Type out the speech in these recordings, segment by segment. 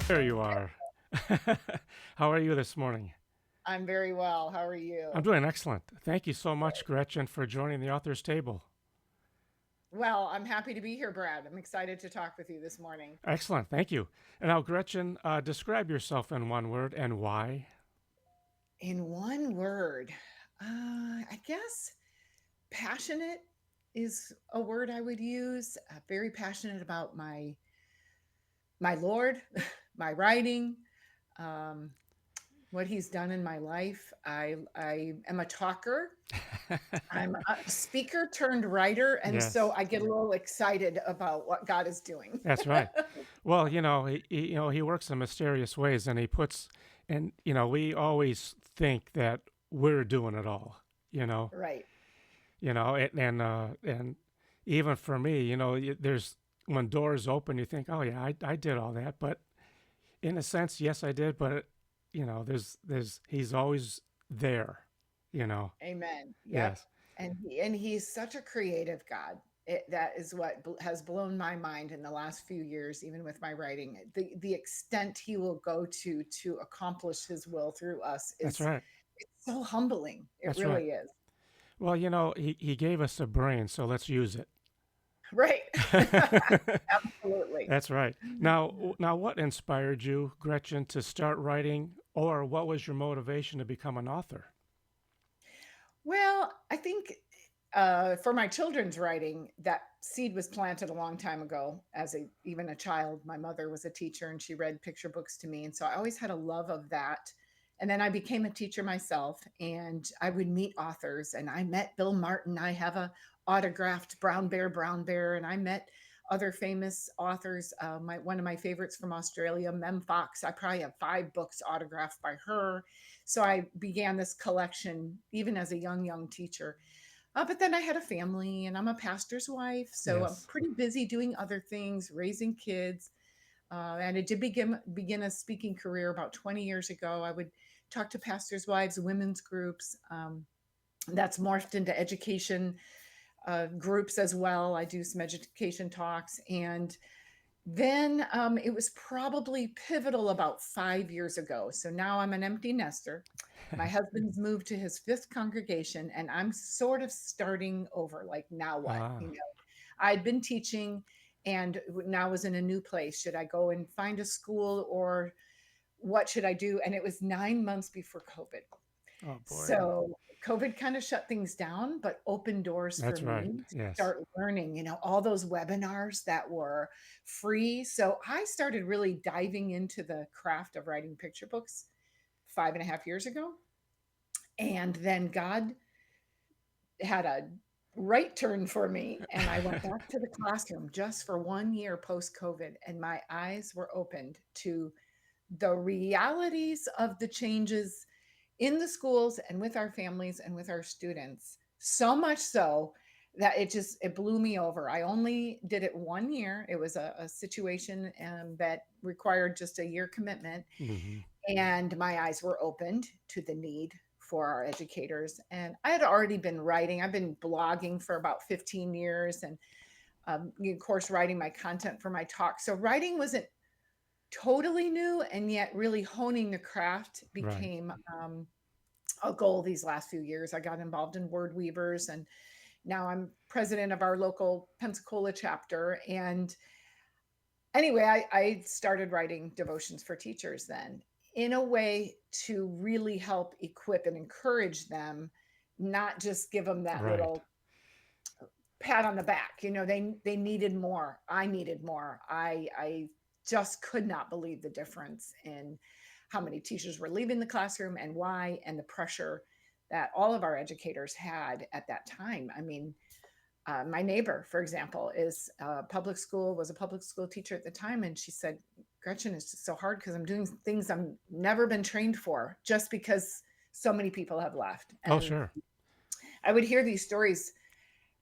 There you are. How are you this morning? I'm very well. How are I'm you? doing excellent. Thank you so much, Gretchen, for joining the author's table. Well, I'm happy to be here, Brad. I'm excited to talk with you this morning. Excellent. Thank you. And now, Gretchen, describe yourself in one word and why. In one word, I guess passionate is a word I would use. Very passionate about my Lord, my writing, um, what He's done in my life. I am a talker. I'm a speaker turned writer, and so Yes, I get a little excited about what God is doing. that's right. Well, he works in mysterious ways, and he puts, and we always think that we're doing it all. You know, Right. and even for me, there's when doors open, you think, oh yeah, I did all that, but in a sense, yes, I did, but there's he's always there, you know. Amen. Yep. Yes, And he's such a creative God. That is what has blown my mind in the last few years, even with my writing. The extent he will go to accomplish his will through us that's is right. it's so humbling. It That's right. really is. Well, he gave us a brain, so let's use it. Right. Absolutely. That's right. Now, what inspired you, Gretchen, to start writing, or what was your motivation to become an author? Well, I think for my children's writing, that seed was planted a long time ago. As even a child, my mother was a teacher and she read picture books to me, and so I always had a love of that. And then I became a teacher myself, and I would meet authors. And I met Bill Martin. I have a autographed Brown Bear, and I met other famous authors. My one of my favorites from Australia, Mem Fox. I probably have 5 books autographed by her. So I began this collection even as a young teacher. But then I had a family and I'm a pastor's wife. So I'm Yes. pretty busy doing other things, raising kids. And I did begin a speaking career about 20 years ago. I would talk to pastors' wives, women's groups. That's morphed into education groups as well. I do some education talks. And then it was probably pivotal about 5 years ago. So now I'm an empty nester. My husband's moved to his fifth congregation, and I'm sort of starting over. Like, now what? Ah, I'd been teaching and now was in a new place. Should I go and find a school, or what should I do? And it was 9 months before COVID. oh boy. So COVID kind of shut things down, but opened doors for That's right. me to Yes. start learning, all those webinars that were free. So I started really diving into the craft of writing picture books 5.5 years ago. And then God had a right turn for me. And I went back to the classroom just for 1 year post COVID. And my eyes were opened to the realities of the changes in the schools and with our families and with our students. So much so that it blew me over. I only did it 1 year. It was a situation that required just a year commitment, Hmm. and my eyes were opened to the need for our educators. And I had already been writing. I've been blogging for about 15 years, and of course, writing my content for my talk. So writing wasn't totally new, and yet really honing the craft Right. became a goal these last few years. I got involved in Word Weavers, and now I'm president of our local Pensacola chapter. And anyway, I started writing devotions for teachers then, in a way to really help equip and encourage them, not just give them that Right. little pat on the back. They needed more. I needed more. I just could not believe the difference in how many teachers were leaving the classroom and why, and the pressure that all of our educators had at that time. I mean, my neighbor, for example, was a public school teacher at the time, and she said, "Gretchen, it's just so hard because I'm doing things I've never been trained for, just because so many people have left." Oh, And sure. I would hear these stories,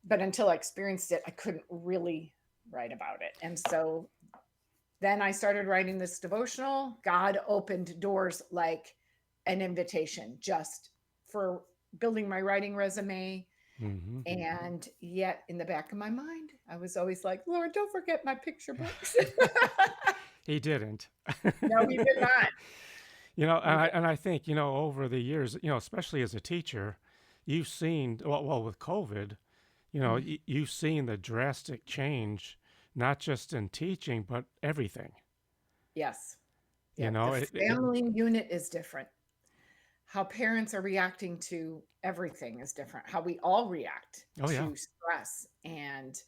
but until I experienced it, I couldn't really write about it. And so then I started writing this devotional. God opened doors like an invitation, just for building my writing resume. Hmm. And yet, in the back of my mind, I was always like, Lord, don't forget my picture books. he didn't. No, he did not. He did. And I think, over the years, especially as a teacher, you've seen, well with COVID, Mhm. you've seen the drastic change, not just in teaching, but everything. Yes. You Yep. The know, family unit is different. How parents are reacting to everything is different. How we all react oh yeah, to stress. And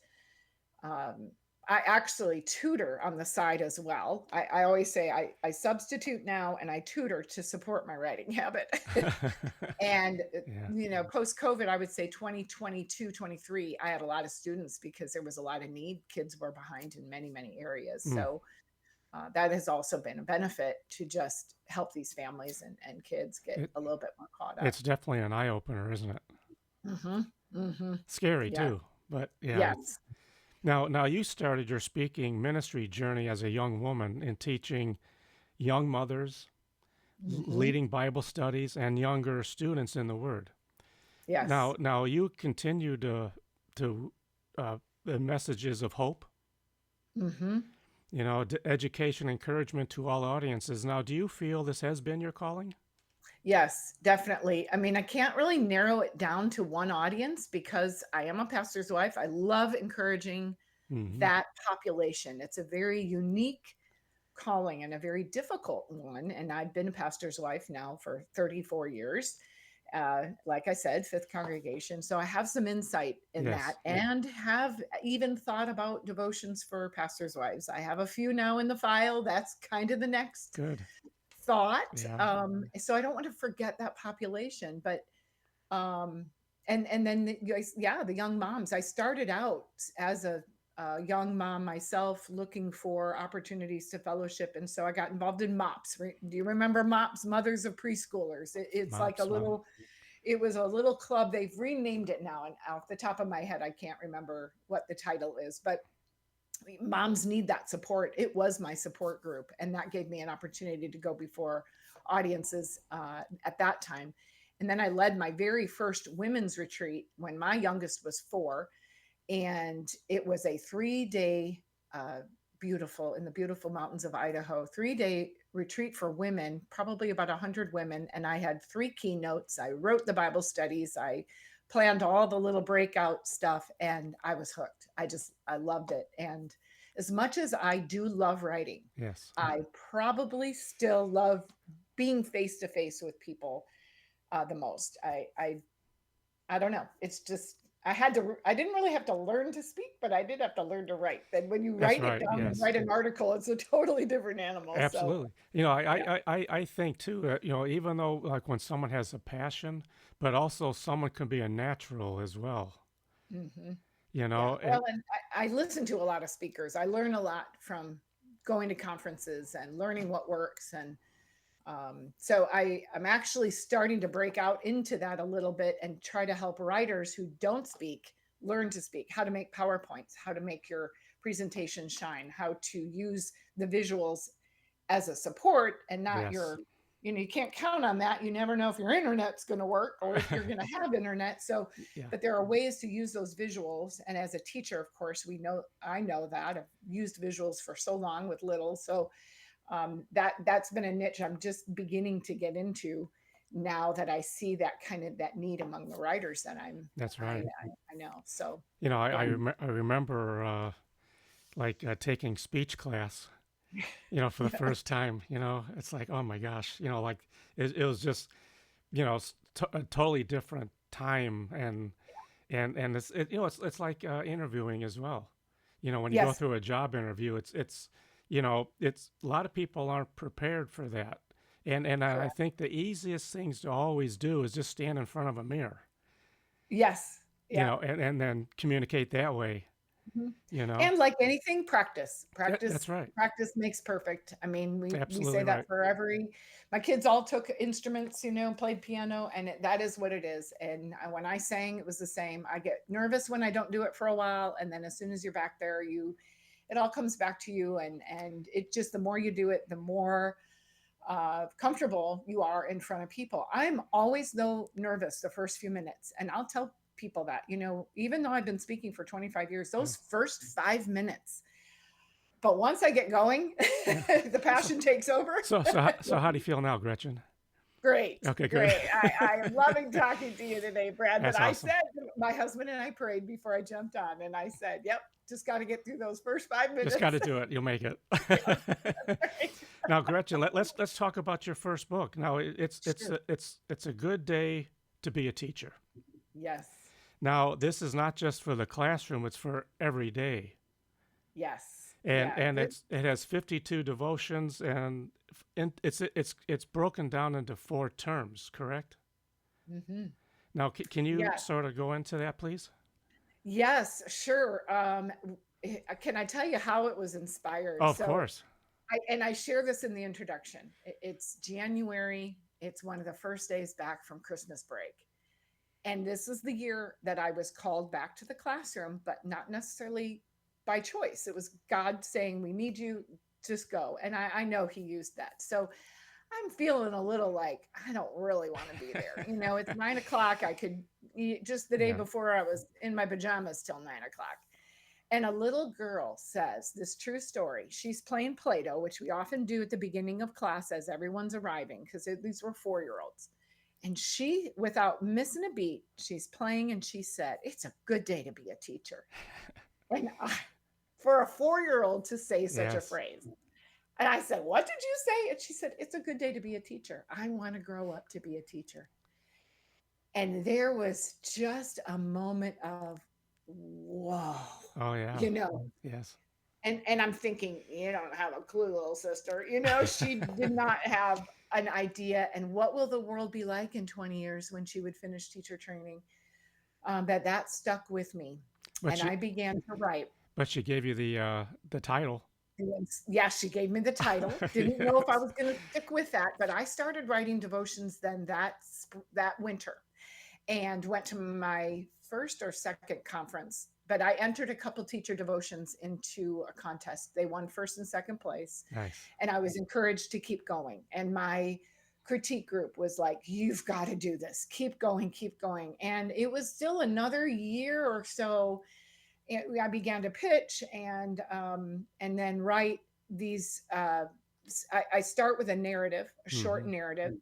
um, I actually tutor on the side as well. I always say I substitute now and I tutor to support my writing habit. And, yeah, post COVID, I would say 2022, 23, I had a lot of students because there was a lot of need. Kids were behind in many, many areas. mm. So that has also been a benefit to just help these families and kids get it a little bit more caught up. it's definitely an eye opener, isn't it? Mm-hmm. Mm-hmm. Scary Yeah. too, but yeah. Yes. Now you started your speaking ministry journey as a young woman in teaching young mothers, Mm-hmm. leading Bible studies, and younger students in the Word. Yes. Now you continue to the messages of hope, Mm-hmm. education, encouragement to all audiences. Now, do you feel this has been your calling? Yes, definitely. I mean, I can't really narrow it down to one audience because I am a pastor's wife. I love encouraging Hmm. that population. It's a very unique calling and a very difficult one. And I've been a pastor's wife now for 34 years. Like I said, fifth congregation. So I have some insight in that Yes. and have even thought about devotions for pastors' wives. I have a few now in the file. That's kind of the next Good. thought. Yeah. So I don't want to forget that population, but um and then yeah, the young moms. I started out as a young mom myself looking for opportunities to fellowship, and so I got involved in mops. Do you remember mops, mothers of preschoolers? It's like a Mops. Wow. little, it was a little club. They've renamed it now, and off the top of my head I can't remember what the title is, but moms need that support. It was my support group, and that gave me an opportunity to go before audiences at that time. And then I led my very first women's retreat when my youngest was 4, and it was a 3-day, uh, beautiful, in the beautiful mountains of Idaho, 3-day retreat for women, probably about 100 women. And I had 3 keynotes. I wrote the Bible studies. I planned all the little breakout stuff, and I was hooked. I loved it. And as much as I do love writing, Yes. I probably still love being face to face with people the most. I don't know. It's just I didn't really have to learn to speak, but I did have to learn to write. Then when you That's write it right. down and Yes. write an article, it's a totally different animal. So Absolutely. yeah. I think too that, even though like when someone has a passion, but also someone can be a natural as well. Hmm. You Yeah. know, Well, and I listen to a lot of speakers. I learn a lot from going to conferences and learning what works. And so I'm actually starting to break out into that a little bit and try to help writers who don't speak learn to speak, how to make PowerPoints, how to make your presentation shine, how to use the visuals as a support and not yes. your, you can't count on that. You never know if your internet's going to work or if you're going to have internet. So, Yeah. but there are ways to use those visuals. And as a teacher, of course, I know that I've used visuals for so long with little. So that's been a niche I'm just beginning to get into now that I see that kind of that need among the writers that That's I, right. I know. So I and I remember like taking speech class, for the yeah, first time. It's like, oh my gosh, like it was just, a totally different time, and it's like interviewing as well. When you go yes, through a job interview, it's a lot of people aren't prepared for that, and I correct. think the easiest things to always do is just stand in front of a mirror, Yes, yeah. and then communicate that way. Mhm. You know, And like anything, practice. That's Practice right. practice makes perfect. I mean, we say Absolutely that right. for every my kids all took instruments, played piano, and that is what it is. And when I sang, it was the same. I get nervous when I don't do it for a while, and then as soon as you're back there, it all comes back to you, and it just the more you do it, the more comfortable you are in front of people. I'm always though nervous the first few minutes, and I'll tell people that even though I've been speaking for 25 years, Yeah. those first 5 minutes But once I get going, Yeah. the So, passion takes over. so how do you feel now, Gretchen? Great, Okay, good. great. I am loving talking to you today, Brad. But That's I awesome. said, my husband and I prayed before I jumped on, and I said, "Yep, just got to get through those first five Just got minutes." to do it. You'll make it. Right. Now, Gretchen, let's talk about your first book. Now, Sure. it's a good day to be a teacher. Yes. Now, this is not just for the classroom; it's for every day. Yes. And Yeah. and it has 52 devotions, and it's broken down into 4 terms. Correct? Mm-hmm. Now, can you Yeah. sort of go into that, please? Yes. Sure. Can I tell you how it was inspired? Oh, of So, course. I share this in the introduction. It's January. It's one of the first days back from Christmas break. And this is the year that I was called back to the classroom, but not necessarily by choice. It was God saying, "We need you, just go." And I know He used that. So I'm feeling a little like, I don't really want to be there. It's 9 o'clock. I could just the day Yeah. before I was in my pajamas till 9 o'clock. And a little girl says this true story. She's playing Play Doh, which we often do at the beginning of class as everyone's arriving, because these were 4-year-olds. And she, without missing a beat, she's playing and she said, "It's a good day to be a teacher." And for a 4-year-old to say such a Yes. phrase. And I said, "What did you say?" And she said, "It's a good day to be a teacher. I want to grow up to be a teacher." And there was just a moment of, whoa, Oh, yeah. you know, Yes. and I'm thinking, you don't have a clue, little sister. She did not have an idea. And what will the world be like in 20 years when she would finish teacher training? That stuck with me, But and she I began to write. but she gave you the title. And yeah, she gave me the title. Didn't know if I Yes. was going to stick with that, but I started writing devotions then that winter, and went to my first or second conference. But I entered a couple teacher devotions into a contest. They won first and second place, Nice. and I was encouraged to keep going. And my critique group was like, "You've got to do this. Keep going, keep going." And it was still another year or so. I began to pitch and then write these. I start with a narrative, a short Hmm. narrative,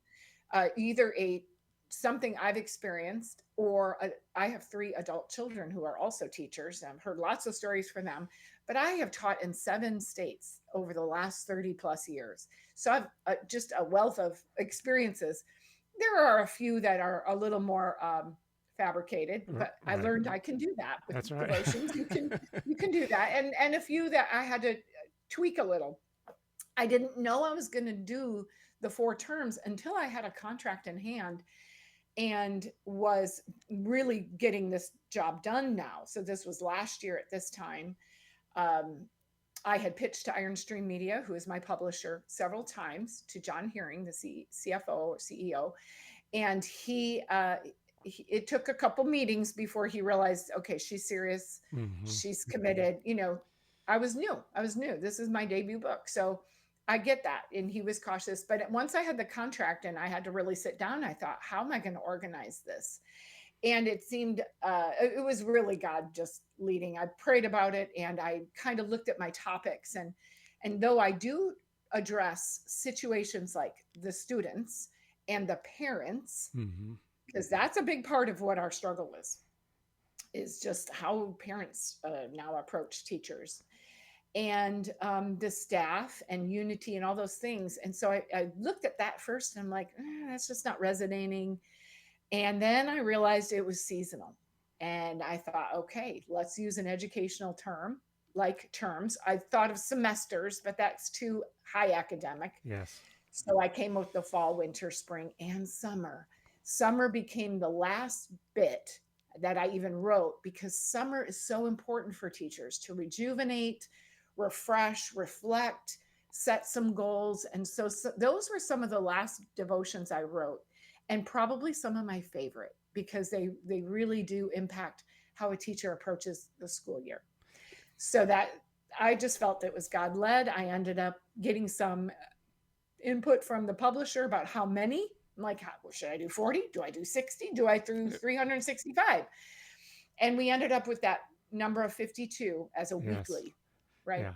either a something I've experienced, or I have 3 adult children who are also teachers. I've heard lots of stories from them, but I have taught in 7 states over the last 30 plus years. So I've just a wealth of experiences. There are a few that are a little more fabricated, but I Right. learned I can do that with That's right. devotions. You can do that, and a few that I had to tweak a little. I didn't know I was going to do the 4 terms until I had a contract in hand and was really getting this job done now. So this was last year at this time. Um, I had pitched to Iron Stream Media, who is my publisher, several times, to John Hearing, the CFO or CEO, and it took a couple meetings before he realized, okay, she's serious, Hmm. she's committed. I was new. This is my debut book, so I get that. And he was cautious, but once I had the contract and I had to really sit down, I thought, how am I going to organize this? And it seemed it was really God just leading. I prayed about it, and I kind of looked at my topics, and though I do address situations like the students and the parents, Hmm. because that's a big part of what our struggle is just how parents now approach teachers, and the staff and unity and all those things. And so I looked at that first, and I'm like, that's just not resonating. And then I realized it was seasonal. And I thought, okay, let's use an educational term, like terms. I thought of semesters, but that's too high academic. Yes. So I came up with the fall, winter, spring, and summer. Summer became the last bit that I even wrote, because summer is so important for teachers to rejuvenate, refresh, reflect, set some goals. And so those were some of the last devotions I wrote, and probably some of my favorite, because they really do impact how a teacher approaches the school year. So that I just felt it was God led. I ended up getting some input from the publisher about how many. I'm like, should I do 40? Do I do 60? Do I do 365? And we ended up with that number of 52 as a Yes. weekly, right? Yeah.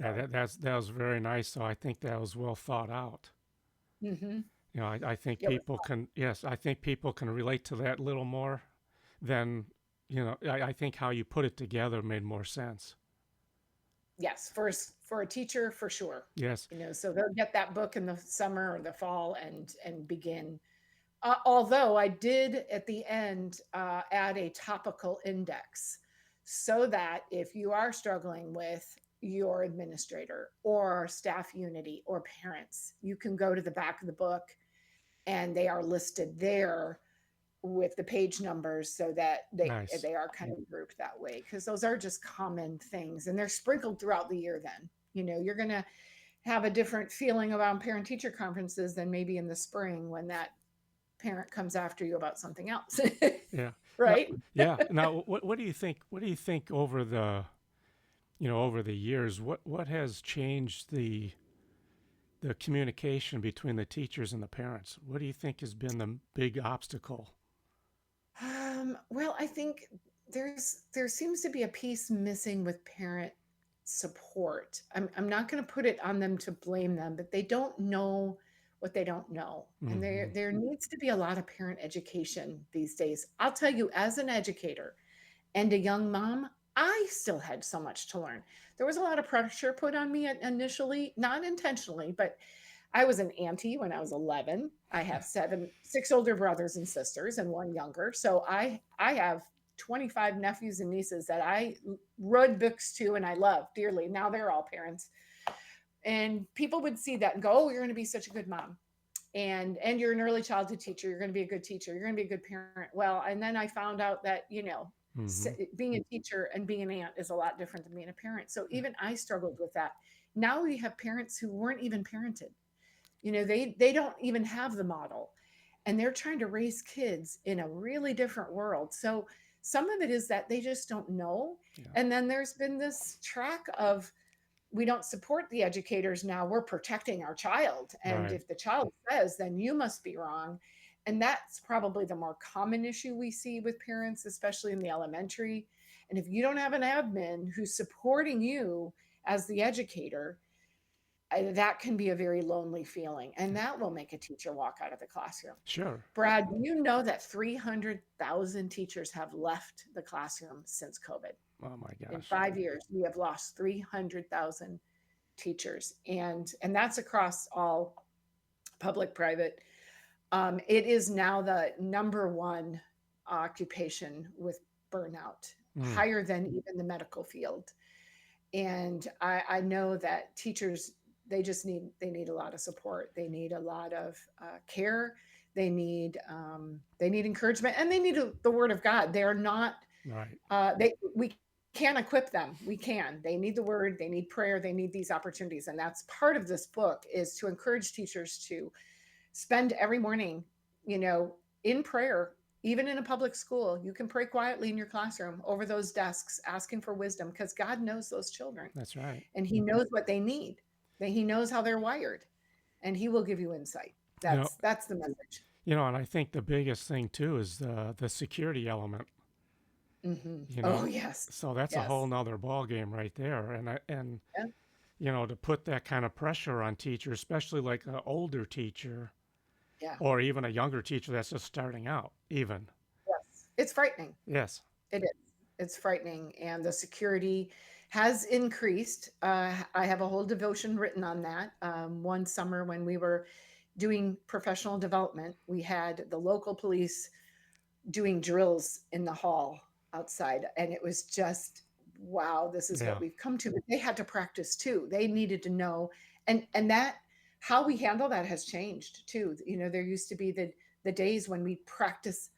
Yeah, So, that was very nice. So I think that was well thought out. hmm You know, I think it was, people can, yes, I think people can relate to that a little more than, you know, I think how you put it together made more sense. yes, for a teacher, for sure. Yes, So they'll get that book in the summer or the fall and begin. Although I did at the end add a topical index so that if you are struggling with your administrator or staff unity or parents, you can go to the back of the book and they are listed there with the page numbers so that they nice. they are kind of grouped that way, because those are just common things and they're sprinkled throughout the year. Then you're going to have a different feeling about parent teacher conferences than maybe in the spring when that parent comes after you about something else. Yeah. Now, Right. yeah. Now, what do you think? What do you think over the, you know, over the years? What has changed the communication between the teachers and the parents? What do you think has been the big obstacle? Well, I think there seems to be a piece missing with parent support. I'm not going to put it on them to blame them, but they don't know what they don't know. And Hmm. there needs to be a lot of parent education these days. I'll tell you, as an educator and a young mom, I still had so much to learn. There was a lot of pressure put on me initially, not intentionally, but I was an auntie when I was 11. I have six older brothers and sisters and one younger. So I have 25 nephews and nieces that I read books to and I love dearly. Now they're all parents. And people would see that and go, "Oh, you're going to be such a good mom. And you're an early childhood teacher. You're going to be a good teacher. You're going to be a good parent." Well, and then I found out that, Hmm. being a teacher and being an aunt is a lot different than being a parent. So even I struggled with that. Now we have parents who weren't even parented. They don't even have the model, and they're trying to raise kids in a really different world. So some of it is that they just don't know. Yeah. And then there's been this track of, we don't support the educators now, we're protecting our child, and Right. if the child says, then you must be wrong. And that's probably the more common issue we see with parents, especially in the elementary. And if you don't have an admin who's supporting you as the educator, that can be a very lonely feeling, and Yeah. that will make a teacher walk out of the classroom. Sure. Brad, you know that 300,000 teachers have left the classroom since COVID. Oh my In gosh. 5 years, we have lost 300,000 teachers, and that's across all public, private. It is now the number one occupation with burnout, Mm. higher than even the medical field. And I know that teachers, they need a lot of support. They need a lot of care. They need encouragement, and they need the word of God. They're not Right. they we can equip them. We can. They need the word. They need prayer. They need these opportunities, and that's part of this book, is to encourage teachers to spend every morning, you know, in prayer. Even in a public school, you can pray quietly in your classroom over those desks, asking for wisdom, because God knows those children That's right. and He knows what they need. That He knows how they're wired, and He will give you insight. You know, That's the message. and I think the biggest thing too is the security element. You Oh know, yes, so that's a whole yes, nother ball game right there. And yeah, to put that kind of pressure on teachers, especially like an older teacher yeah, or even a younger teacher that's just starting out, even. yes. It's frightening. Yes. It is. It's frightening, and the security has increased. I have a whole devotion written on that. One summer when we were doing professional development, we had the local police doing drills in the hall outside, and it was just, wow, this is what Yeah. we've come to. But they had to practice too. They needed to know, and that, how we handle that has changed too. There used to be the days when we practice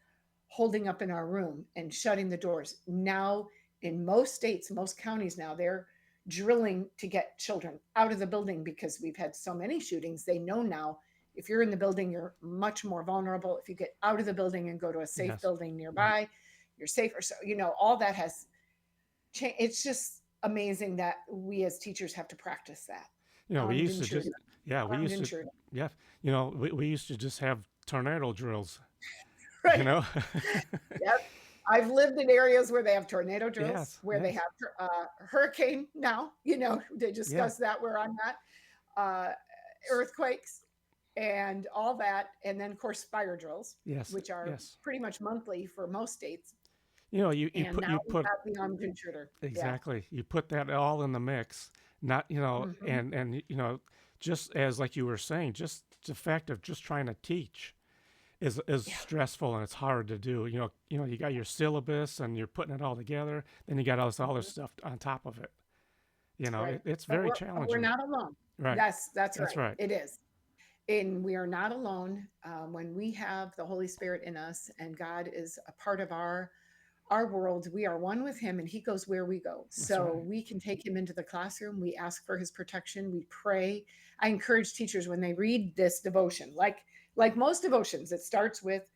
holding up in our room and shutting the doors. Now, in most states, most counties now, they're drilling to get children out of the building because we've had so many shootings. They know now, if you're in the building, you're much more vulnerable. If you get out of the building and go to a safe Yes. building nearby, you're safer. So, all that has changed. It's just amazing that we as teachers have to practice that. We Armed used to just, intruder, yeah, we armed used to, intruder. yeah, we used to just have tornado drills, you Right. know? Yep. I've lived in areas where they have tornado drills, Yes, where they yes, have hurricane now, they yeah, discuss that where I'm at, uh, earthquakes and all that. And then, of course, fire drills, yes, which are yes. pretty much monthly for most states. You know, And now you we put have the armed intruder. Yeah. exactly. You put that all in the mix. Not, Hmm. just as like you were saying, just the fact of just trying to teach is Yeah. stressful and it's hard to do. You got your syllabus and you're putting it all together. Then you got all this other Hmm. stuff on top of it. Right. It's But very we're challenging. not alone. Right. That's That's right. right. It is. And we are not alone when we have the Holy Spirit in us and God is a part of our world. We are one with him and he goes where we go. That's So right. we can take him into the classroom. We ask for his protection. We pray. I encourage teachers when they read this devotion, like most devotions, it starts with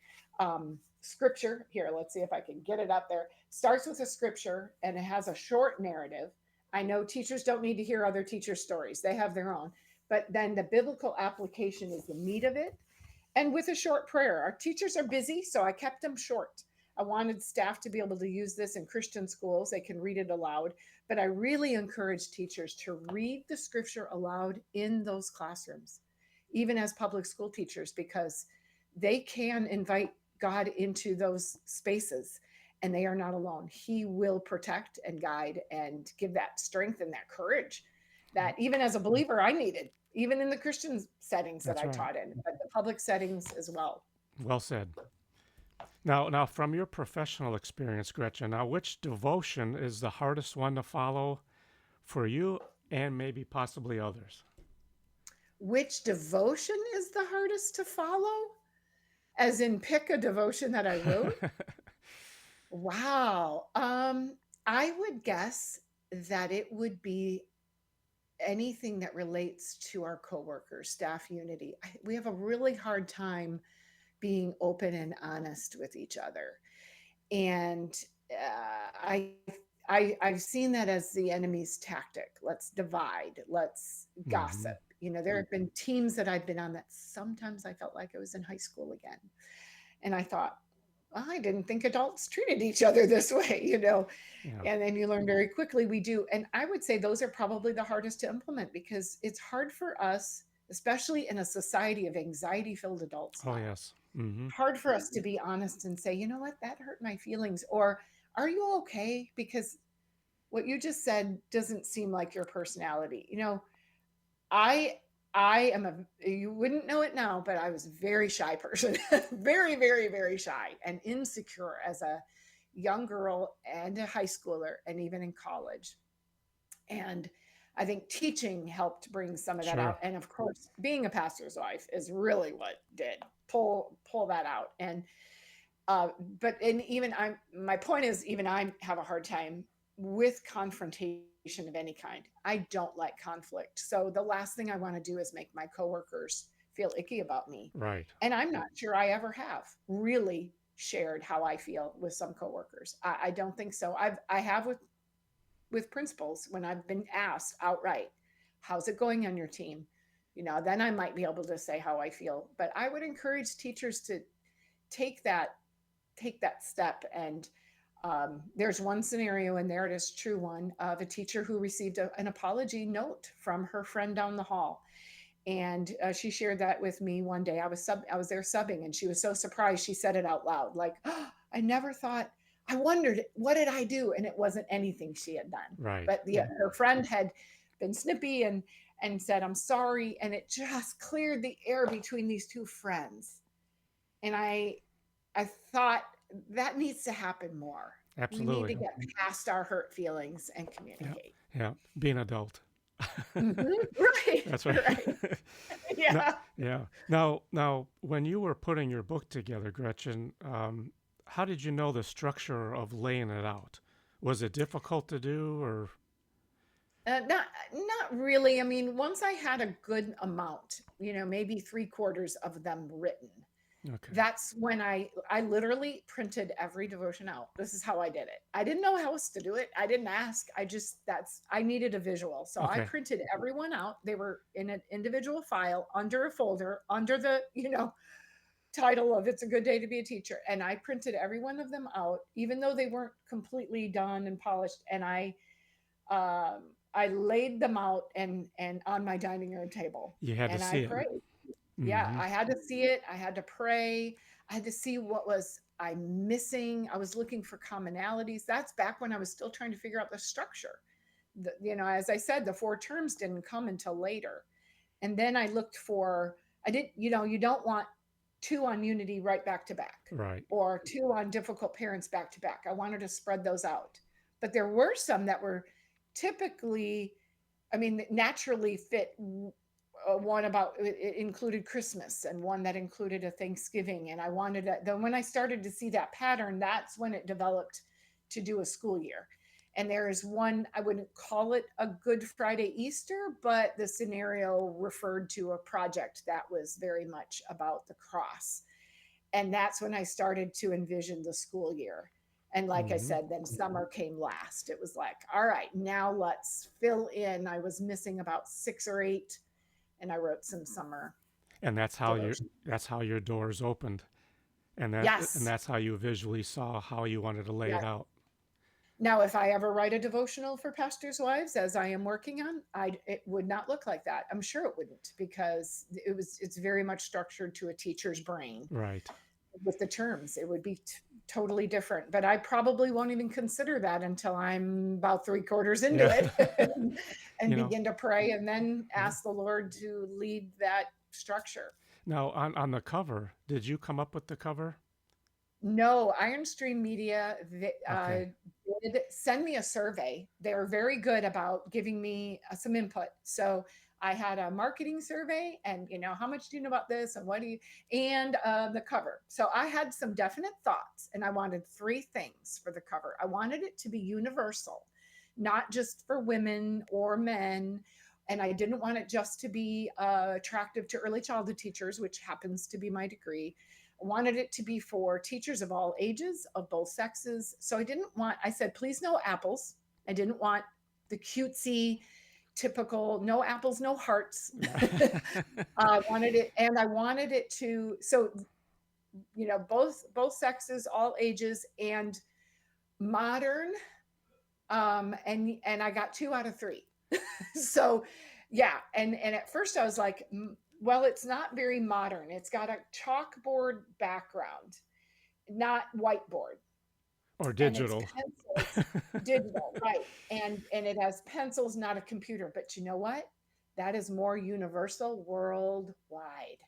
scripture. Here, let's see if I can get it up there. Starts with a scripture and it has a short narrative. I know teachers don't need to hear other teachers' stories. They have their own. But then the biblical application is the meat of it, and with a short prayer. Our teachers are busy, so I kept them short. I wanted staff to be able to use this in Christian schools. They can read it aloud, but I really encourage teachers to read the scripture aloud in those classrooms, even as public school teachers, because they can invite God into those spaces and they are not alone. He will protect and guide and give that strength and that courage that even as a believer I needed, even in the Christian settings that That's I right. taught in, but the public settings as well. Well said. Now, from your professional experience, Gretchen, now which devotion is the hardest one to follow for you and maybe possibly others? Which devotion is the hardest to follow? As in pick a devotion that I wrote? Wow. I would guess that it would be anything that relates to our coworkers, staff unity. We have a really hard time being open and honest with each other. And I've seen that as the enemy's tactic. Let's divide, let's Hmm. gossip. There have been teams that I've been on that sometimes I felt like I was in high school again. And I thought, well, I didn't think adults treated each other this way. Yeah. And then you learn very quickly we do. And I would say those are probably the hardest to implement because it's hard for us, especially in a society of anxiety filled adults Oh, now, yes. Hmm. hard for us to be honest and say, you know what, that hurt my feelings. Or are you okay? Because what you just said doesn't seem like your personality. I I am you wouldn't know it now, but I was a very shy person. Very, very, very shy and insecure as a young girl and a high schooler and even in college. And I think teaching helped bring some of that Sure. out. And of course, being a pastor's wife is really what did pull that out. And uh, but and even I'm my point is even I have a hard time with confrontation of any kind. I don't like conflict. So the last thing I want to do is make my coworkers feel icky about me. Right. And I'm not sure I ever have really shared how I feel with some coworkers. I don't think so. I have with principals when I've been asked outright, how's it going on your team? Then I might be able to say how I feel. But I would encourage teachers to take that take that step. And there's one scenario in there, it is true one, of a teacher who received an apology note from her friend down the hall. And she shared that with me one day. I was there subbing, and she was so surprised. She said it out loud, like, oh, I never thought. I wondered what did I do, and it wasn't anything she had done. Right. But her friend had been snippy and said, I'm sorry. And it just cleared the air between these two friends. And I thought that needs to happen more. We need to Absolutely. get past our hurt feelings and Yeah. communicate. Yeah. Be an adult. Right, That's right. right. No, Yeah. yeah. Now, when you were putting your book together, Gretchen, how did you know the structure of laying it out? Was it difficult to do, or Not really. I mean, once I had a good amount, maybe three-quarters of them written, okay? that's when I literally printed every devotion out. This is how I did it. I didn't know how else to do it. I didn't ask. I needed a visual. So I Okay. printed everyone out. They were in an individual file under a folder, under the, title of It's a Good Day to Be a Teacher. And I printed every one of them out, even though they weren't completely done and polished. And I laid them out and on my dining room table You had to and I see it. prayed. Yeah, Hmm. I had to see it. I had to pray. I had to see what was I missing. I was looking for commonalities. That's back when I was still trying to figure out the structure. As I said, the four terms didn't come until later. And then I looked for, I didn't, you don't want two on unity right back to back Right. or two on difficult parents back to back. I wanted to spread those out. But there were some that were typically, naturally fit one about it included Christmas and one that included a Thanksgiving. And I wanted to, then when I started to see that pattern, that's when it developed to do a school year. And there is one, I wouldn't call it a Good Friday Easter, but the scenario referred to a project that was very much about the cross. And that's when I started to envision the school year. And like I Hmm. said, then summer came last. It was like, all right, now let's fill in. I was missing about 6 or 8, and I wrote some summer And devotion. that's how your doors opened, and Yes. that's how you visually saw how you wanted to lay Yeah. it out. Now, if I ever write a devotional for pastors' wives, as I am working on, it would not look like that. I'm sure it wouldn't because it's very much structured to a teacher's brain Right. with the terms. It would be totally different, but I probably won't even consider that until I'm about 3/4 into Yeah. it and You know. begin to pray and then Yeah. ask the Lord to lead that structure. Now on the cover, did you come up with the cover? No, Iron Stream Media Okay. did send me a survey. They were very good about giving me some input. So I had a marketing survey, and how much do you know about this, and what do you, and the cover. So I had some definite thoughts, and I wanted three things for the cover. I wanted it to be universal, not just for women or men. And I didn't want it just to be attractive to early childhood teachers, which happens to be my degree. I wanted it to be for teachers of all ages, of both sexes. So I said, please no apples. I didn't want the cutesy, typical, no apples, no hearts. I wanted it, and I wanted it to, so, both sexes, all ages, and modern. And I got 2 out of 3. So yeah, and at first I was like, well, it's not very modern. It's got a chalkboard background, not whiteboard, Or and it's digital. pencils, digital, right? And it has pencils, not a computer. But you know what? That is more universal worldwide.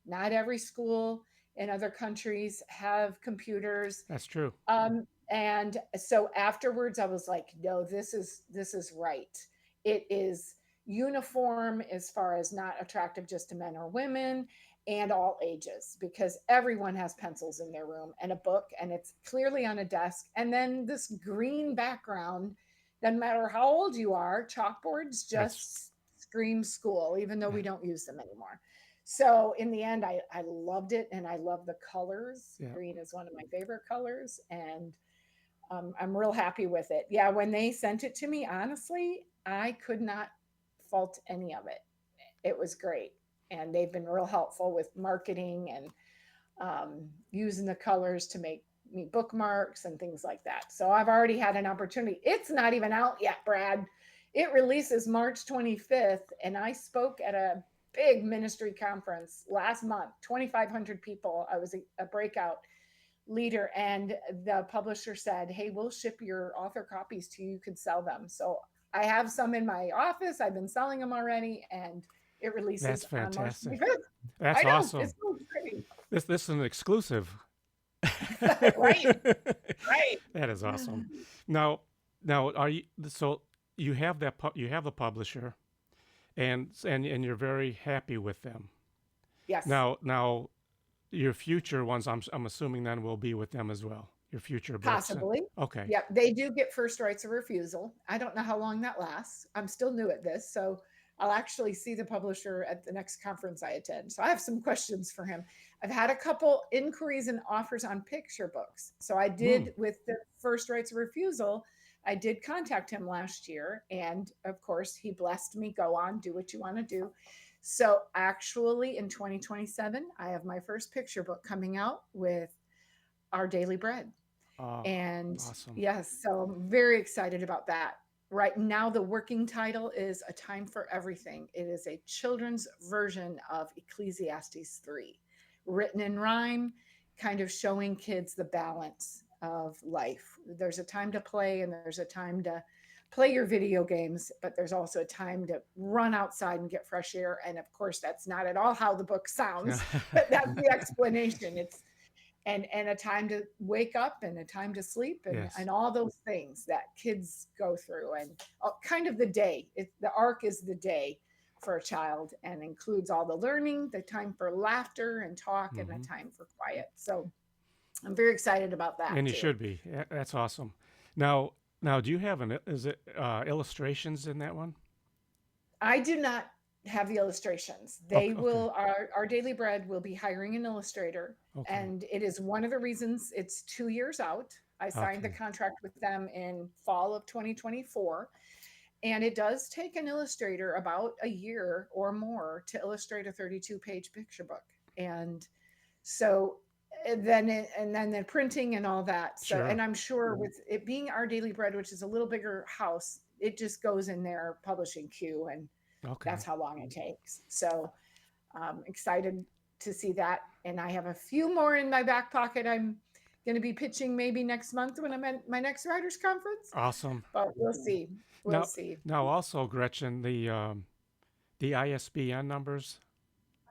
Not every school in other countries have computers. That's true. And so afterwards I was like, no, this is right. It is uniform as far as not attractive just to men or women, and all ages, because everyone has pencils in their room and a book, and it's clearly on a desk. And then this green background, doesn't matter how old you are, chalkboards That's just scream school, even though we don't use them anymore. So in the end, I loved it, and I love the colors. yeah. Green is one of my favorite colors, and I'm real happy with it. Yeah, when they sent it to me, honestly, I could not fault any of it. It was great, and they've been real helpful with marketing and using the colors to make me bookmarks and things like that. So I've already had an opportunity. It's not even out yet, Brad. It releases March 25th, and I spoke at a big ministry conference last month, 2,500 people. I was a breakout leader, and the publisher said, hey, we'll ship your author copies to you. You could sell them. So I have some in my office. I've been selling them already, and it That's releases on March fantastic. 25th. I That's know, it's awesome. so exciting. This is an exclusive. Right, right. That is awesome. Now, are you so you have the publisher, and you're very happy with them. Yes, Now your future ones, I'm assuming then will be with them as well. Your future books. possibly. Okay. Yep, they do get first rights of refusal. I don't know how long that lasts. I'm still new at this, so I'll actually see the publisher at the next conference I attend. So I have some questions for him. I've had a couple inquiries and offers on picture books. So I Hmm. did, with the first rights of refusal, I did contact him last year, and of course he blessed me. Go on, do what you want to do. So actually in 2027, I have my first picture book coming out with Our Daily Bread. Oh, And awesome. yes, so I'm very excited about that. Right now, the working title is A Time for Everything. It is a children's version of Ecclesiastes 3, written in rhyme, kind of showing kids the balance of life. There's a time to play and there's a time to play your video games, but there's also a time to run outside and get fresh air. And of course, that's not at all how the book sounds, but that's the explanation. It's and a time to wake up and a time to sleep Yes. and all those things that kids go through and kind of the day the arc is the day for a child and includes all the learning, the time for laughter and talk, and the Hmm. time for quiet. So I'm very excited about that And you too. should be. That's awesome. Now, do you have is it illustrations in that one? I do not have the illustrations. They Okay. Okay. will our Daily Bread will be hiring an illustrator, Okay. and it is one of the reasons it's 2 years out. I signed the Okay. contract with them in fall of 2024. And it does take an illustrator about a year or more to illustrate a 32-page picture book. And so and then the printing and all that. So Sure. and I'm sure with it being Our Daily Bread, which is a little bigger house, it just goes in their publishing queue and that's Okay. how long it takes. So excited to see that. And I have a few more in my back pocket. I'm going to be pitching maybe next month when I'm at my next writers conference, Awesome. but we'll see. We'll Now, see. also, Gretchen, the ISBN numbers,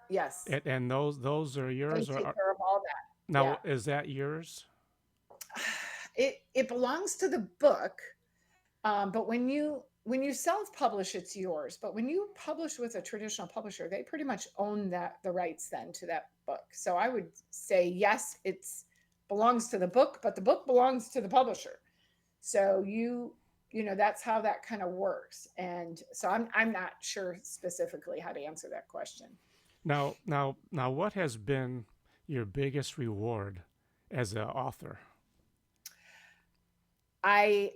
Yes. and those are They yours, or take care of all that. now Yeah. is that yours? It belongs to the book, but when you self-publish, it's yours. But when you publish with a traditional publisher, they pretty much own that the rights then to that book. So I would say yes, it's belongs to the book, but the book belongs to the publisher. So you know that's how that kind of works. And so I'm not sure specifically how to answer that question. Now, what has been your biggest reward as an author? I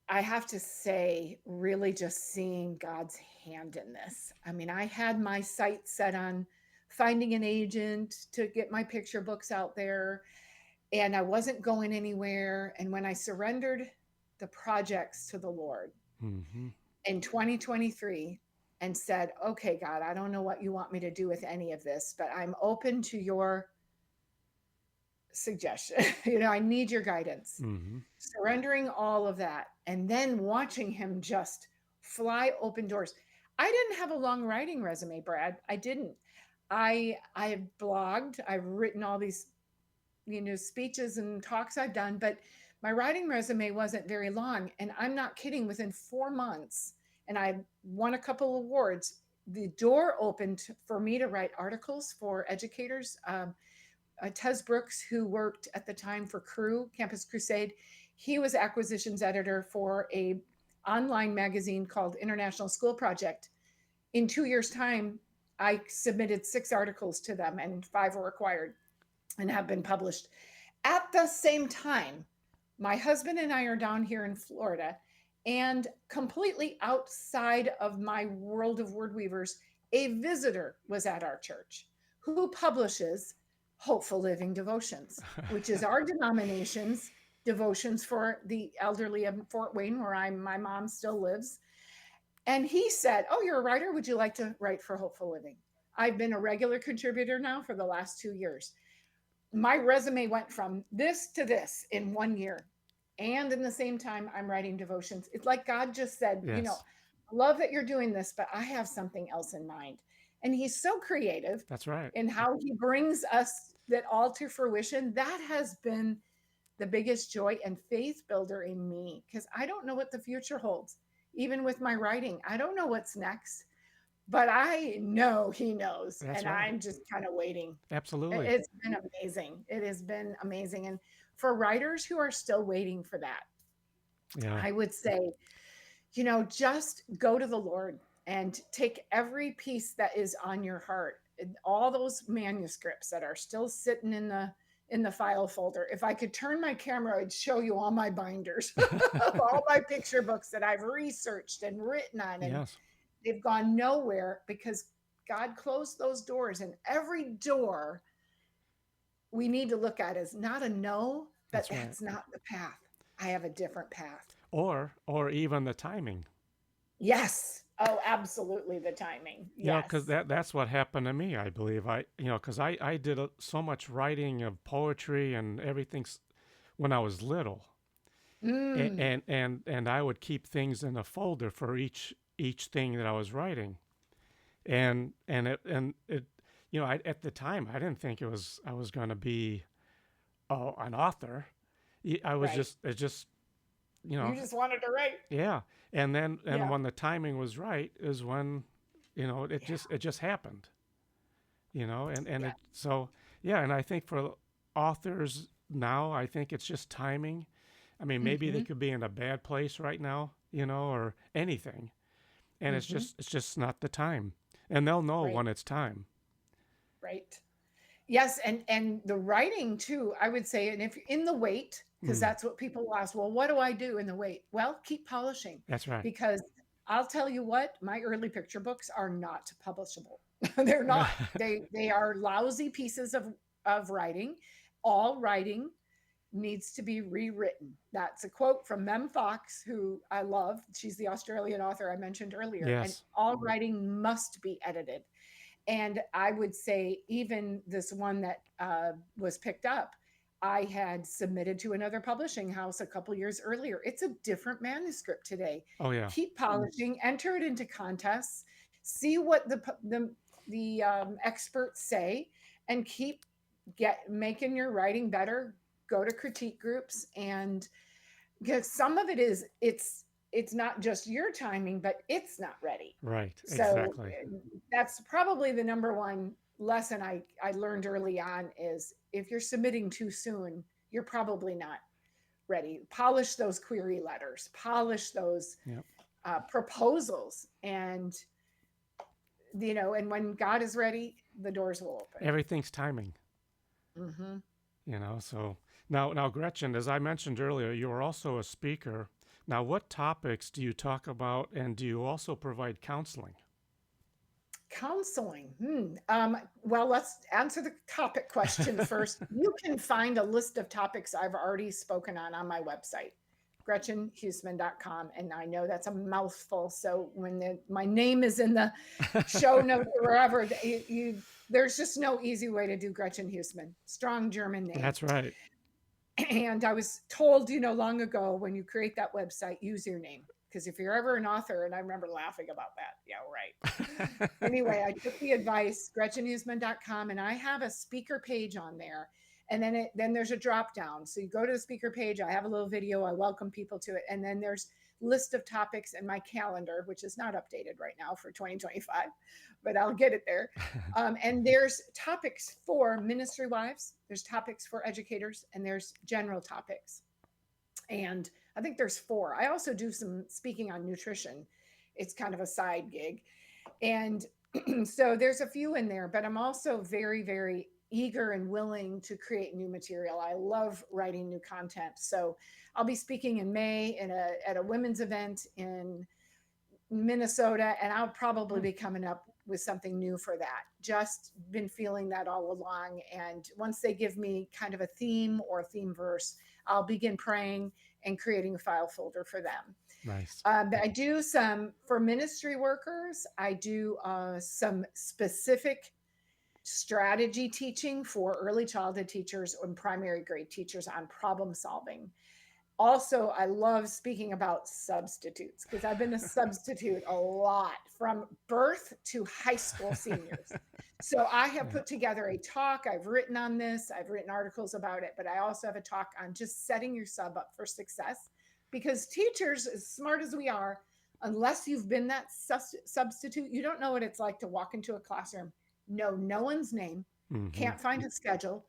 I have to say, really just seeing God's hand in this. I mean, I had my sights set on finding an agent to get my picture books out there, and I wasn't going anywhere. And when I surrendered the projects to the Lord Hmm. in 2023 and said, okay, God, I don't know what you want me to do with any of this, but I'm open to your suggestion. I need your guidance. Hmm. Surrendering all of that and then watching him just fly open doors. I didn't have a long writing resume, Brad. I didn't. I have blogged, I've written all these speeches and talks I've done, but my writing resume wasn't very long, and I'm not kidding, within 4 months and I won a couple awards, the door opened for me to write articles for educators. Tez Brooks, who worked at the time for Crew Campus Crusade, he was acquisitions editor for a online magazine called International School Project. In 2 years' time, I submitted 6 articles to them, and 5 were required and have been published. At the same time, my husband and I are down here in Florida, and completely outside of my world of word weavers, a visitor was at our church who publishes Hopeful Living Devotions, which is our denomination's devotions for the elderly of Fort Wayne, where my mom still lives. And he said, "Oh, you're a writer. Would you like to write for Hopeful Living?" I've been a regular contributor now for the last 2 years. My resume went from this to this in 1 year. And in the same time, I'm writing devotions. It's like God just said, Yes, I love that you're doing this, but I have something else in mind. And he's so creative that's right. in how he brings us that all to fruition. That has been the biggest joy and faith builder in me because I don't know what the future holds. Even with my writing, I don't know what's next, but I know he knows. That's And right. I'm just kind of waiting. Absolutely. It's been amazing. It has been amazing. And for writers who are still waiting for that, Yeah. I would say, just go to the Lord and take every piece that is on your heart, and all those manuscripts that are still sitting in the file folder. If I could turn my camera, I'd show you all my binders of all my picture books that I've researched and written on, and Yes. they've gone nowhere because God closed those doors, and every door we need to look at as not a no, but That's right. that's not the path. I have a different path. Or even the timing. Yes. Oh, absolutely the timing. You know, because Yes. that's what happened to me. I believe because I did so much writing of poetry and everything when I was little, Mm, and I would keep things in a folder for each thing that I was writing, and it at the time I didn't think I was going to be an author. I was right. just it just you You know just wanted to write. yeah, and Yeah. when the timing was right is when Yeah. it just happened. And Yeah. it so yeah, and I think for authors now, I think it's just timing. I mean, maybe they Mm-hmm. could be in a bad place right now, or anything, and Mm-hmm. it's just not the time, and they'll know Right. when it's time. Right. Yes, and the writing too, I would say, and if in the wait, because Mm, that's what people will ask, well, what do I do in the wait? Well, keep polishing that's right. because I'll tell you what, my early picture books are not publishable. They're not. They are lousy pieces of writing. All writing needs to be rewritten. That's a quote from Mem Fox, who I love. She's the Australian author I mentioned earlier. And Yes. all writing must be edited. And I would say, even this one that was picked up, I had submitted to another publishing house a couple years earlier. It's a different manuscript today. Oh yeah. Keep polishing, enter it into contests, see what the experts say, and keep get making your writing better. Go to critique groups, and because some of it is it's not just your timing, but it's not ready. Right. So Exactly. that's probably the number one lesson I learned early on is if you're submitting too soon, you're probably not ready. Polish those query letters, polish those Yep. proposals, and and when God is ready, the doors will open. Everything's timing. Mm-hmm. So now Gretchen, as I mentioned earlier, you are also a speaker. Now, what topics do you talk about, and do you also provide counseling? Counseling. Well, let's answer the topic question first. You can find a list of topics I've already spoken on my website, GretchenHuesmann.com. And I know that's a mouthful. So when my name is in the show notes or wherever, there's just no easy way to do Gretchen Huesmann. Strong German name. That's right. And I was told, long ago, when you create that website, use your name. Because if you're ever an author, and I remember laughing about that. Yeah, right. Anyway, I took the advice, GretchenHuesmann.com, and I have a speaker page on there. And then there's a drop down. So you go to the speaker page, I have a little video, I welcome people to it. And then there's list of topics in my calendar, which is not updated right now for 2025, but I'll get it there. And there's topics for ministry wives, there's topics for educators, and there's general topics. And I think there's four. I also do some speaking on nutrition. It's kind of a side gig. And so there's a few in there, but I'm also very, very eager and willing to create new material. I love writing new content. So I'll be speaking in May at a women's event in Minnesota, and I'll probably Hmm, be coming up with something new for that. Just been feeling that all along. And once they give me kind of a theme or a theme verse, I'll begin praying and creating a file folder for them. nice. But I do some for ministry workers. I do some specific strategy teaching for early childhood teachers and primary grade teachers on problem solving. Also, I love speaking about substitutes because I've been a substitute a lot from birth to high school seniors. So I have Yeah. put together a talk. I've written on this, I've written articles about it, but I also have a talk on just setting your sub up for success because teachers, as smart as we are, unless you've been that substitute, you don't know what it's like to walk into a classroom, know no one's name, Hmm. can't find a schedule,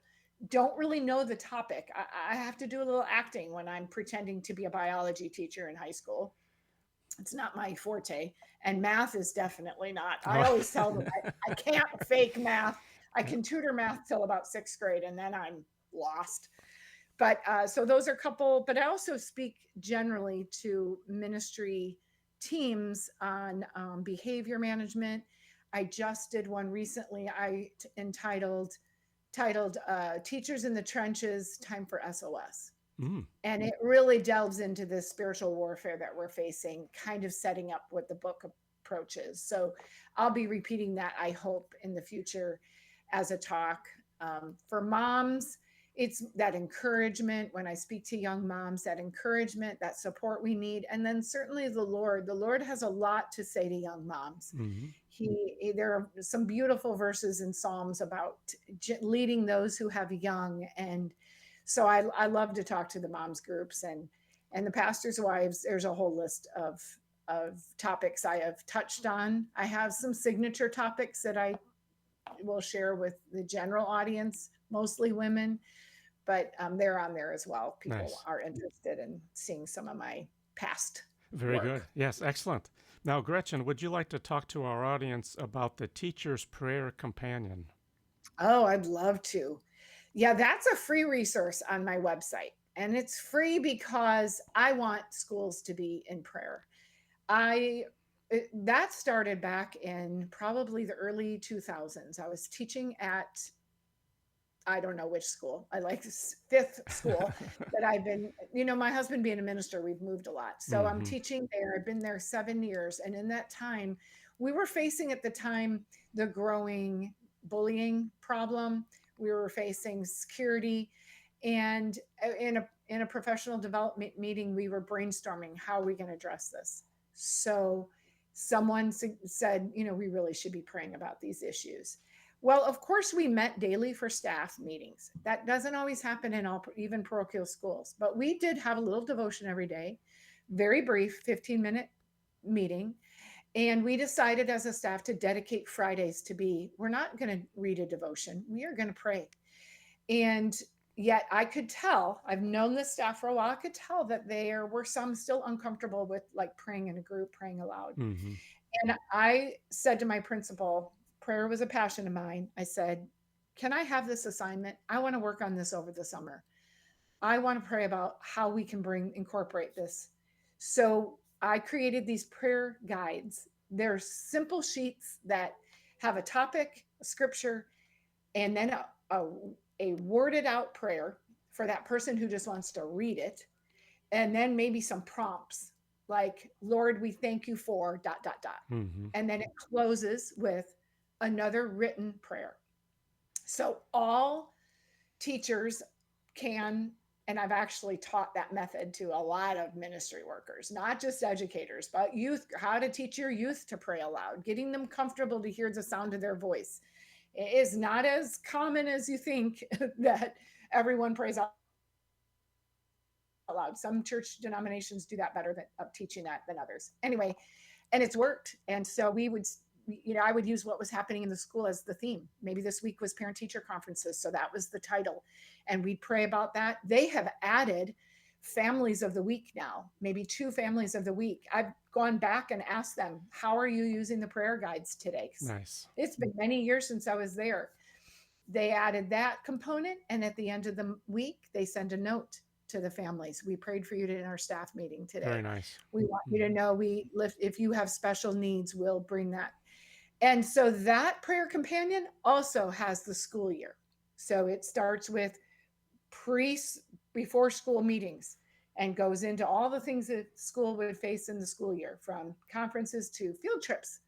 don't really know the topic. I have to do a little acting when I'm pretending to be a biology teacher in high school. It's not my forte. And math is definitely not. I Oh. always tell them I can't fake math. I can tutor math till about sixth grade, and then I'm lost. But so those are a couple, but I also speak generally to ministry teams on behavior management. I just did one recently. I entitled Teachers in the Trenches, Time for SOS. Mm, And it really delves into this spiritual warfare that we're facing, kind of setting up what the book approaches. So I'll be repeating that, I hope, in the future as a talk. For moms, it's that encouragement when I speak to young moms, that encouragement, that support we need. And then certainly the Lord has a lot to say to young moms. mm, There are some beautiful verses in Psalms about leading those who have young. And so I love to talk to the moms groups and the pastors' wives. There's a whole list of topics I have touched on. I have some signature topics that I will share with the general audience, mostly women, but they're on there as well. People nice. are interested in seeing some of my past Very good. work. Yes, excellent. Now, Gretchen, would you like to talk to our audience about the Teacher's Prayer Companion? Oh, I'd love to. Yeah, that's a free resource on my website. And it's free because I want schools to be in prayer. I that started back in probably the early 2000s. I was teaching at I don't know which school. I like this fifth school that I've been, my husband being a minister, we've moved a lot. So I'm Hmm. teaching there. I've been there 7 years. And in that time, we were facing at the time the growing bullying problem. We were facing security. And in a professional development meeting, we were brainstorming how are we going to address this. So someone said, we really should be praying about these issues. Well, of course, we met daily for staff meetings. That doesn't always happen in all, even parochial schools, but we did have a little devotion every day, very brief, 15-minute meeting. And we decided as a staff to dedicate Fridays to we're not going to read a devotion, we are going to pray. And yet I could tell, I've known the staff for a while, I could tell that there were some still uncomfortable with like praying in a group, praying aloud. Hmm. And I said to my principal, prayer was a passion of mine. I said, can I have this assignment? I want to work on this over the summer. I want to pray about how we can incorporate this. So I created these prayer guides. They're simple sheets that have a topic, a scripture, and then a worded out prayer for that person who just wants to read it. And then maybe some prompts like, Lord, we thank you for dot, dot, dot. Hmm. And then it closes with another written prayer. So all teachers can, and I've actually taught that method to a lot of ministry workers, not just educators, but youth, how to teach your youth to pray aloud, getting them comfortable to hear the sound of their voice. It is not as common as you think that everyone prays out loud. Some church denominations do that better of teaching that than others. Anyway, and it's worked. And so I would use what was happening in the school as the theme. Maybe this week was parent teacher conferences. So that was the title. And we'd pray about that. They have added families of the week now, maybe 2 families of the week. I've gone back and asked them, how are you using the prayer guides today? 'Cause Nice. it's been many years since I was there. They added that component. And at the end of the week, they send a note to the families. We prayed for you in our staff meeting Very today. nice. We want you to Hmm. know if you have special needs, we'll bring that. And so that prayer companion also has the school year. So it starts with pre before school meetings and goes into all the things that school would face in the school year, from conferences to field trips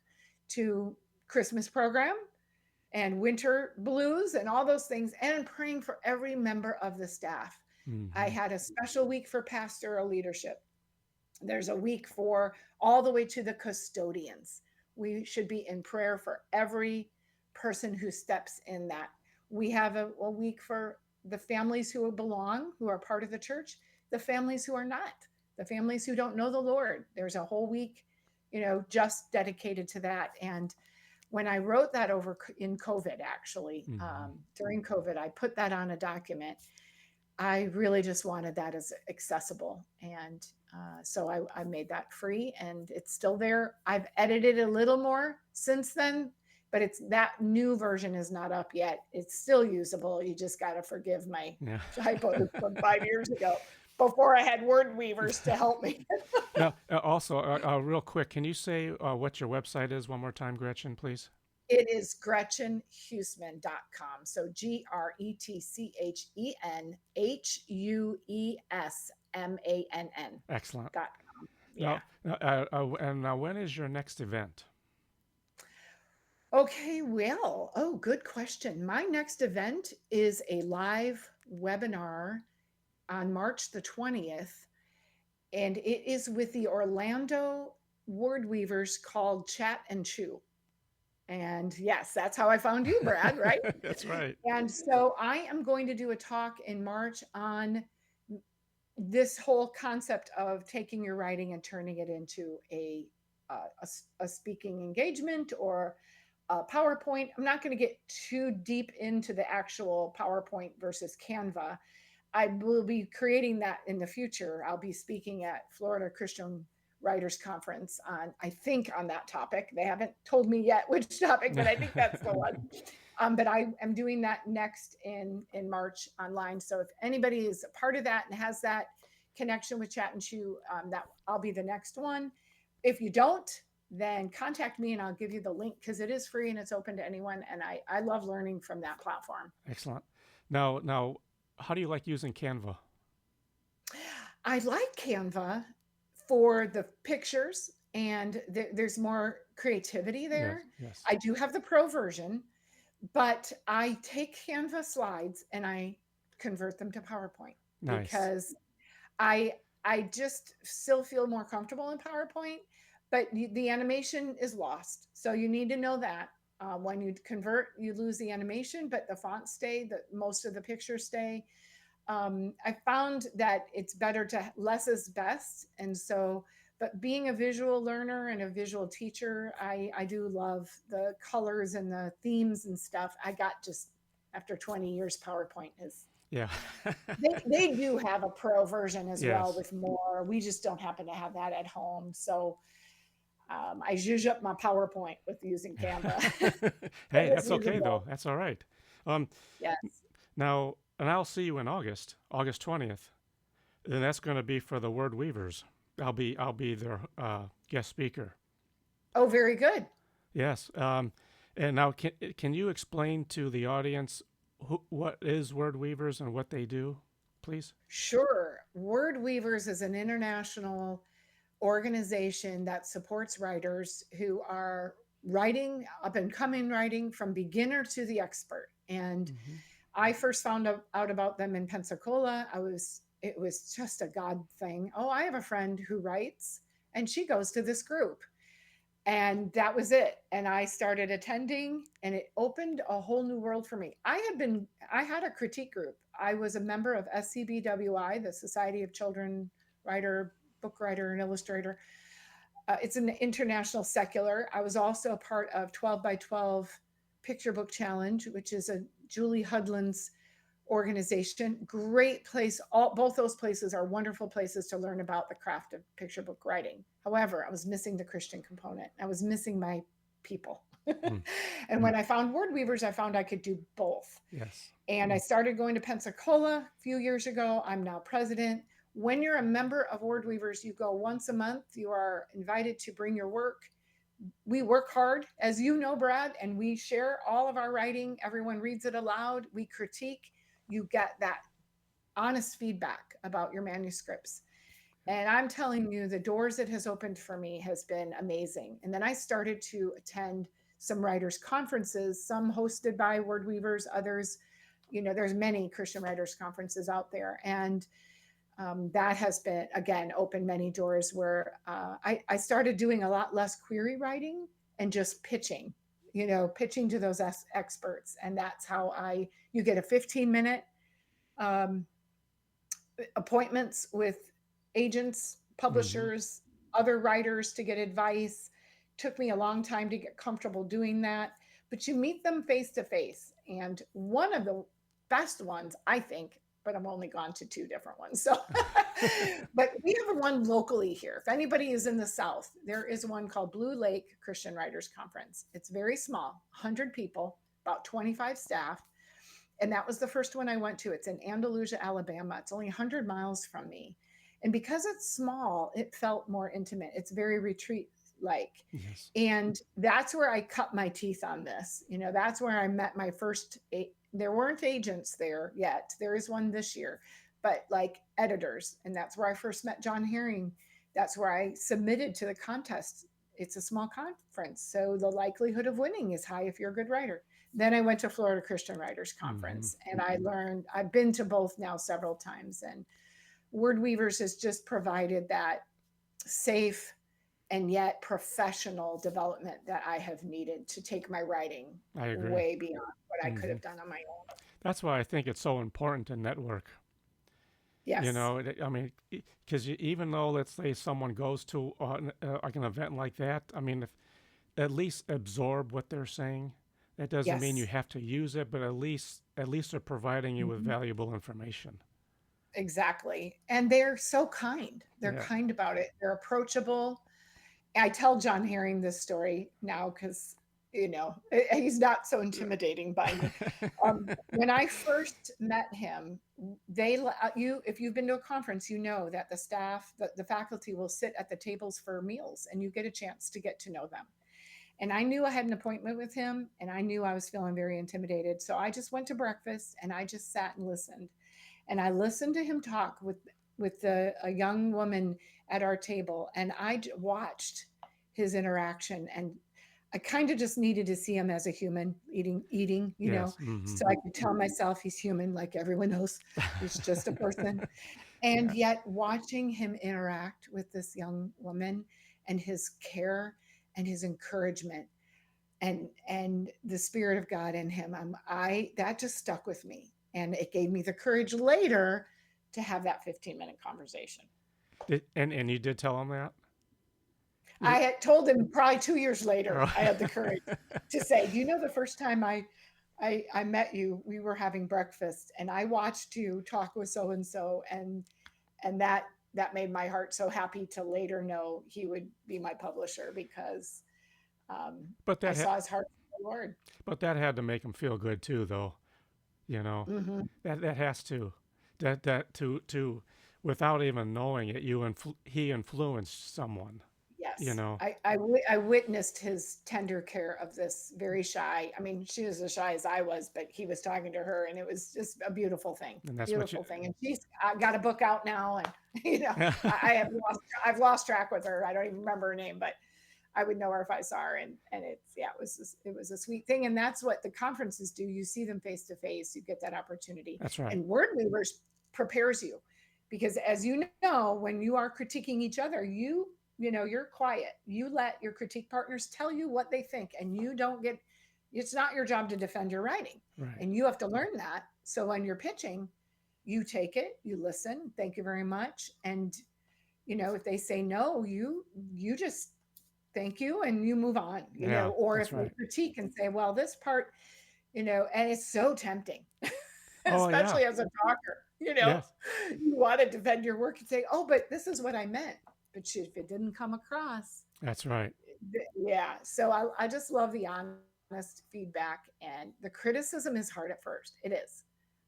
to Christmas program and winter blues and all those things, and praying for every member of the staff. I Hmm. had a special week for pastoral leadership. There's a week for all the way to the custodians. We should be in prayer for every person who steps in that. We have a week for the families who belong, who are part of the church, the families who are not, the families who don't know the Lord. There's a whole week, just dedicated to that. And when I wrote that over in COVID, actually, Hmm. during COVID, I put that on a document. I really just wanted that as accessible. And so I made that free and it's still there. I've edited a little more since then, but that new version is not up yet. It's still usable. You just got to forgive my Yeah. typos from 5 years ago before I had word weavers to help me. Now, also, real quick, can you say what your website is one more time, Gretchen, please? It is GretchenHuesman.com. So GretchenHuesmann Excellent. .com. Yeah. And now when is your next event? Okay, well, oh, good question. My next event is a live webinar on March the 20th, and it is with the Orlando Word Weavers called Chat and Chew. And yes, that's how I found you, Brad, right? That's right. And so I am going to do a talk in March on this whole concept of taking your writing and turning it into a speaking engagement or a PowerPoint. I'm not going to get too deep into the actual PowerPoint versus Canva. I will be creating that in the future. I'll be speaking at Florida Christian Writers Conference on, I think, on that topic. They haven't told me yet which topic, but I think that's the one. But I am doing that next in March online. So if anybody is a part of that and has that connection with Chat and Chew, that I'll be the next one. If you don't, then contact me and I'll give you the link because it is free and it's open to anyone. And I love learning from that platform. Excellent. Now, how do you like using Canva? I like Canva for the pictures and there's more creativity Yes, there. yes. I do have the pro version, but I take Canva slides and I convert them to PowerPoint Nice. because I I just still feel more comfortable in PowerPoint, but the animation is lost. So you need to know that when you convert, you lose the animation, but the fonts stay. The most of the pictures stay. I found that it's better to less is best, and so. But being a visual learner and a visual teacher, I do love the colors and the themes and stuff. I got just after 20 years, PowerPoint is Yeah. they do have a pro version as well Yes. with more. We just don't happen to have that at home. So I zhuzh up my PowerPoint with using Canva. Hey, It is that's okay though. usable. That's all right. Um, Yes. Now, and I'll see you in August, August 20th, and that's going to be for the Word Weavers. I'll be their guest speaker. Oh, very good. Yes. And now, can you explain to the audience what is Word Weavers and what they do, please? Sure. Word Weavers is an international organization that supports writers who are writing, up and coming writing from beginner to the expert. And Hmm. I first found out about them in Pensacola. It was just a God thing. Oh, I have a friend who writes and she goes to this group. And that was it. And I started attending and it opened a whole new world for me. I had a critique group. I was a member of SCBWI, the Society of Children Writer, Book Writer, and Illustrator. It's an international secular. I was also a part of 12 by 12 Picture Book Challenge, which is a Julie Hudlin's organization. Great place. Both those places are wonderful places to learn about the craft of picture book writing. However, I was missing the Christian component. I was missing my people. Mm. And when I found Word Weavers, I found I could do both. Yes. And I started going to Pensacola a few years ago. I'm now president. When you're a member of Word Weavers, you go once a month. You are invited to bring your work. We work hard, as you know, Brad, and we share all of our writing. Everyone reads it aloud. We critique. You get that honest feedback about your manuscripts. And I'm telling you, the doors it has opened for me has been amazing. And then I started to attend some writers' conferences, some hosted by Word Weavers, others, there's many Christian writers' conferences out there. And that has been, again, opened many doors where I started doing a lot less query writing and just pitching, pitching to those experts. And that's how you get a 15-minute um, appointments with agents, Hmm. publishers, other writers to get advice. Took me a long time to get comfortable doing that, but you meet them face to face. And one of the best ones, I think, but I'm only gone to two different ones. So, but we have one locally here. If anybody is in the South, there is one called Blue Lake Christian Writers Conference. It's very small, 100 people, about 25 staff. And that was the first one I went to. It's in Andalusia, Alabama. It's only 100 miles from me. And because it's small, it felt more intimate. It's very like. Yes. And that's where I cut my teeth on this. That's where I met my first, there weren't agents there yet. There is one this year, but like editors. And that's where I first met John Herring. That's where I submitted to the contest. It's a small conference. So the likelihood of winning is high if you're a good writer. Then I went to Florida Christian Writers Hmm. Conference and I learned, I've been to both now several times. And Word Weavers has just provided that safe and yet professional development that I have needed to take my writing I agree. way beyond what I could Hmm. have done on my own. That's why I think it's so important to network. Yes. I mean, because even though, let's say, someone goes to like an event like that, I mean, if, at least absorb what they're saying. That doesn't mean you Yes. have to use it, but at least they're providing you with Mhm. valuable information. Exactly. And they're so kind. They're Yeah. kind about it. They're approachable. I tell John Herring this story now because, he's not so intimidating by me. When I first met him, if you've been to a conference, you know that the staff, the faculty will sit at the tables for meals and you get a chance to get to know them. And I knew I had an appointment with him and I knew I was feeling very intimidated. So I just went to breakfast and I just sat and listened. And I listened to him talk with a young woman at our table and watched his interaction and I kind of just needed to see him as a human eating, Yes. Hmm. so I could tell myself he's human like everyone else. He's just a person. And Yeah. yet watching him interact with this young woman and his care and his encouragement and the spirit of God in him, I that just stuck with me. And it gave me the courage later to have that 15-minute conversation. And you did tell them that? I had told him probably 2 years later, Oh. I had the courage to say, "Do you know the first time I met you, we were having breakfast, and I watched you talk with so and so, and that made my heart so happy to later know he would be my publisher because but I that saw his heart for the Lord." but that had to make them feel good too, though. You know, Hmm. that has to, to without even knowing it, he influenced someone. You Yes, know, I witnessed his tender care of this very shy. I mean, she was as shy as I was, but he was talking to her, and it was just a and that's what you. beautiful thing. And she's got a book out now, and I've lost track with her. I don't even remember her name, but I would know her if I saw her. And it was a sweet thing, and that's what the conferences do. You see them face to face. You get that opportunity, That's right. and Word Weavers prepares you because, as you know, when you are critiquing each other, you're quiet. You let your critique partners tell you what they think, and you don't get. It's not your job to defend your writing, Right. and you have to learn that. So when you're pitching, you take it, you listen. Thank you very much, and if they say no, you just thank you and you move on, Yeah, or that's if they right. critique and say, well, this part, and it's so tempting, Oh yeah. especially as a talker, Yes. you want to defend your work and say, oh, but this is what I meant. But if it didn't come across, That's right. yeah. So I just love the honest feedback, and the criticism is hard at first. It is.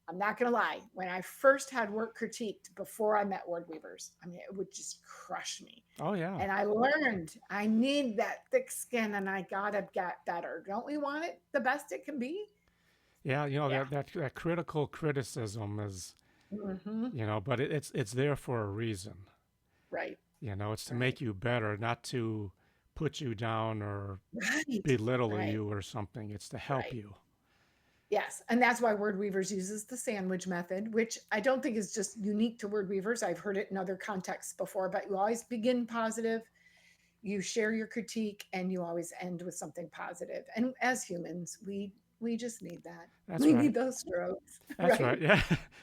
I'm not going to lie. When I first had work critiqued before I met Word Weavers, I mean, it would just crush me. Oh yeah. And I learned I need that thick skin and I got to get better. Don't we want it the best it can be? Yeah. Yeah. That critical criticism is, Hmm. but it's there for a reason. Right. It's to Right. make you better, not to put you down or Right. belittle Right. you or something. It's to help Right. you. Yes. And that's why Word Weavers uses the sandwich method, which I don't think is just unique to Word Weavers. I've heard it in other contexts before, but you always begin positive, you share your critique, and you always end with something positive. And as humans, we just need that. That's We right. need those strokes, That's right. right? Yeah.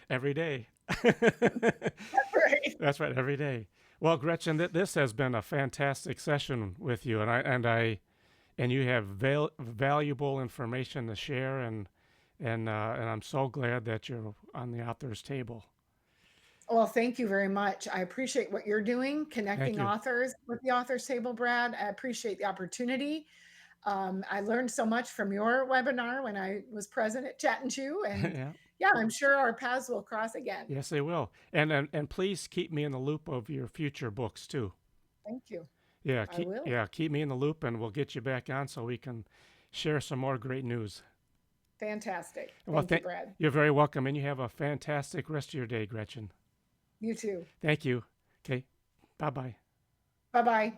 Every day. Right. That's right. Every day. Well, Gretchen, this has been a fantastic session with you, and you have valuable information to share, and I'm so glad that you're on the author's table. Well, thank you very much. I appreciate what you're doing, Thank connecting you. authors with the author's table, Brad. I appreciate the opportunity. I learned so much from your webinar when I was present at Chat and Chew, and Yeah. yeah, I'm sure our paths will cross again. Yes, they will. And please keep me in the loop of your future books too. Thank you. Yeah, I will. keep me in the loop, and we'll get you back on so we can share some more great news. Fantastic. Well, Thank you, Brad. you're very welcome, and you have a fantastic rest of your day, Gretchen. You too. Thank you. Okay, bye bye. Bye bye.